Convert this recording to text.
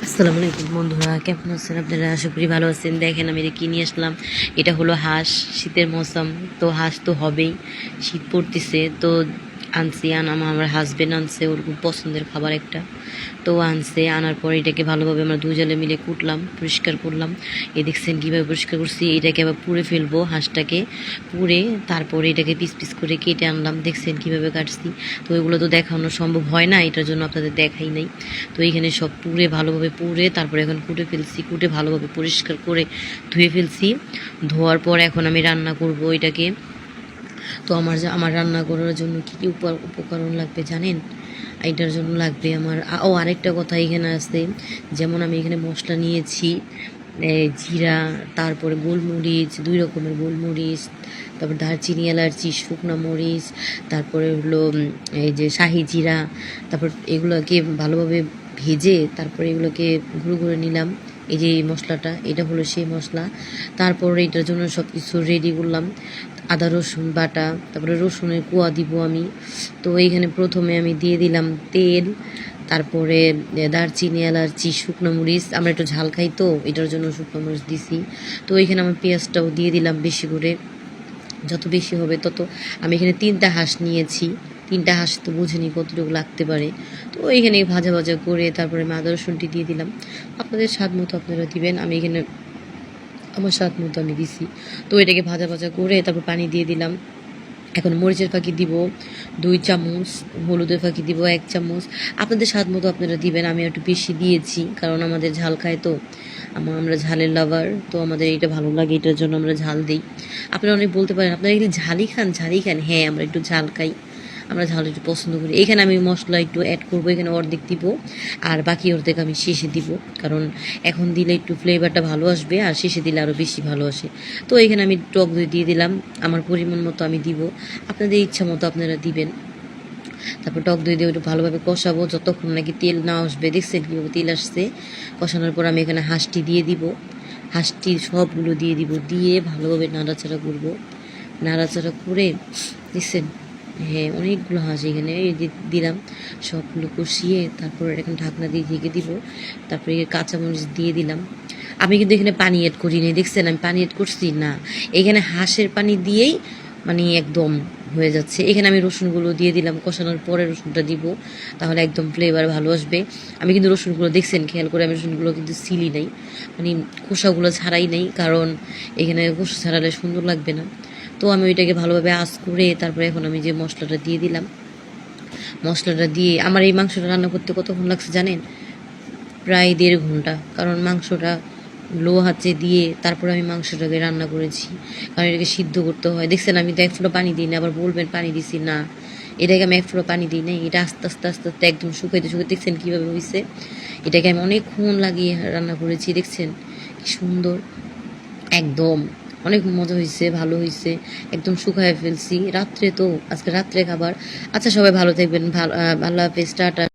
আসসালামু আলাইকুম বন্ধুরা, কেমন আছেন আপনারা? আশা করি ভালো আছেন। দেখেন আমি এটা কিনে আসলাম। এটা হলো হাঁস। শীতের মৌসুম তো হাঁস তো হবেই, শীত পড়তেছে তো আনছি। আমার হাজবেন্ড আনছে, ওর খুব পছন্দের খাবার একটা। তো আনছে, আনার পর এটাকে ভালোভাবে আমরা দুজনে মিলে কুটলাম, পরিষ্কার করলাম। দেখছেন কীভাবে পরিষ্কার করছি। এটাকে আবার পুড়ে ফেলবো, হাঁসটাকে পুড়ে তারপরে এটাকে পিস পিস করে কেটে আনলাম। দেখছেন কীভাবে কাটছি। তো এগুলো তো দেখানো সম্ভব হয় না, এটার জন্য আপনাদের দেখাই নাই। তো এইখানে সব পুড়ে ভালোভাবে পুড়ে তারপরে এখন কুটে ফেলছি, কুটে ভালোভাবে পরিষ্কার করে ধুয়ে ফেলছি। ধোয়ার পর এখন আমি রান্না করব এটাকে। তো আমার রান্না করার জন্য কী কী উপকরণ লাগবে জানেন? এটার জন্য লাগবে আমার আরেকটা কথা এখানে আছে, যেমন আমি এখানে মশলা নিয়েছি জিরা, তারপরে গোলমরিচ, 2 রকমের গোলমরিচ, তারপর দারচিনি, এলাচি, শুকনো মরিচ, তারপরে হলো এই যে শাহি জিরা। তারপর এগুলোকে ভালোভাবে ভেজে তারপরে এগুলোকে গুঁড়ো করে নিলাম। এই যে এই মশলাটা, এটা হলো সেই মশলা। তারপর এটার জন্য সব কিছু রেডি করলাম। আদা রসুন বাটা, তারপরে রসুনের কোয়া দিব আমি। তো এইখানে প্রথমে আমি দিয়ে দিলাম তেল, তারপরে দারচিনি, এলাচি, শুকনো মরিচ। আমরা একটু ঝাল খাই তো এটার জন্য শুকনো মরিচ দিছি। তো এইখানে আমি পেঁয়াজটাও দিয়ে দিলাম বেশি করে, যত বেশি হবে তত। আমি এখানে 3টা হাঁস নিয়েছি, 3টা হাঁস তো বুঝিনি কতটুকু লাগতে পারে। তো এইখানে ভাজা ভাজা করে তারপরে আমি আদা রসুনটি দিয়ে দিলাম। আপনাদের স্বাদ মতো আপনারা দিবেন, আমি এখানে আমার স্বাদ মতো আমি দিছি। তো এটাকে ভাজা ভাজা করে তারপর পানি দিয়ে দিলাম। এখন মরিচের ফাঁকি দিব 2 চামচ, হলুদের ফাঁকি দিব 1 চামচ। আপনাদের স্বাদ মতো আপনারা দিবেন। আমি একটু বেশি দিয়েছি কারণ আমাদের ঝাল খায় তো, আমরা ঝালের লাভার, তো আমাদের এটা ভালো লাগে, এটার জন্য আমরা ঝাল দিই। আপনারা অনেক বলতে পারেন আপনারা এগুলি ঝালই খান, ঝালই খান। হ্যাঁ, আমরা একটু ঝাল খাই, আমরা ঝাল একটু পছন্দ করি। এখানে আমি মশলা একটু অ্যাড করবো, এখানে অর্ধেক দিব আর বাকি অর্ধেক আমি শেষে দিব, কারণ এখন দিলে একটু ফ্লেভারটা ভালো আসবে আর শেষে দিলে আরও বেশি ভালো আসে। তো এখানে আমি টক দই দিয়ে দিলাম, আমার পরিমাণ মতো আমি দিব, আপনাদের ইচ্ছা মতো আপনারা দিবেন। তারপর টক দই দিয়ে একটু ভালোভাবে কষাবো যতক্ষণ নাকি তেল না আসবে। দেখছেন কীভাবে তেল আসছে। কষানোর পর আমি এখানে হাঁসটি দিয়ে দিব, হাঁসটি সবগুলো দিয়ে দিব, দিয়ে ভালোভাবে নাড়াচাড়া করব। নাড়াচাড়া করে দেখছেন, হ্যাঁ অনেকগুলো হাঁস এখানে দিলাম। সবগুলো কষিয়ে তারপর এখন ঢাকনা দিয়ে ঢেকে দিব। তারপরে কাঁচামরিচ দিয়ে দিলাম। আমি কিন্তু এখানে পানি অ্যাড করি নি, দেখছেন আমি পানি অ্যাড করছি না, এখানে হাঁসের পানি দিয়েই মানে একদম হয়ে যাচ্ছে। এখানে আমি রসুনগুলো দিয়ে দিলাম, কষানোর পরে রসুনটা দিব, তাহলে একদম ফ্লেভার ভালো আসবে। আমি কিন্তু রসুনগুলো দেখছেন খেয়াল করে, আমি রসুনগুলো কিন্তু সিলি নাই, মানে খোসাগুলো ছাড়াই নেই, কারণ এখানে খোসা ছাড়ালে সুন্দর লাগবে না। তো আমি ওইটাকে ভালোভাবে আঁচ করে তারপরে এখন আমি যে মশলাটা দিয়ে দিলাম। মশলাটা দিয়ে আমার এই মাংসটা রান্না করতে কতক্ষণ লাগছে জানেন? প্রায় 1.5 ঘন্টা, কারণ মাংসটা লো হাতে দিয়ে তারপরে আমি মাংসটাকে রান্না করেছি, কারণ এটাকে সিদ্ধ করতে হয়। দেখছেন আমি তো 1 ফোঁটা পানি দিই না, আবার বলবেন পানি দিছি না, এটাকে আমি 1 ফোঁটা পানি দিই না, এটা আস্তে আস্তে আস্তে আস্তে একদম শুকাইতে শুকাইতে দেখছেন কীভাবে হয়েছে। এটাকে আমি অনেকক্ষণ লাগিয়ে রান্না করেছি, দেখছেন কি সুন্দর, একদম অনেক মজা হয়েছে, ভালো হয়েছে, একদম শুকায় ফেলছি। রাত্রে তো, আজকে রাত্রে খাবার। আচ্ছা সবাই ভালো থাকবেন, ভালো, আল্লাহ হাফেজ, টাটা।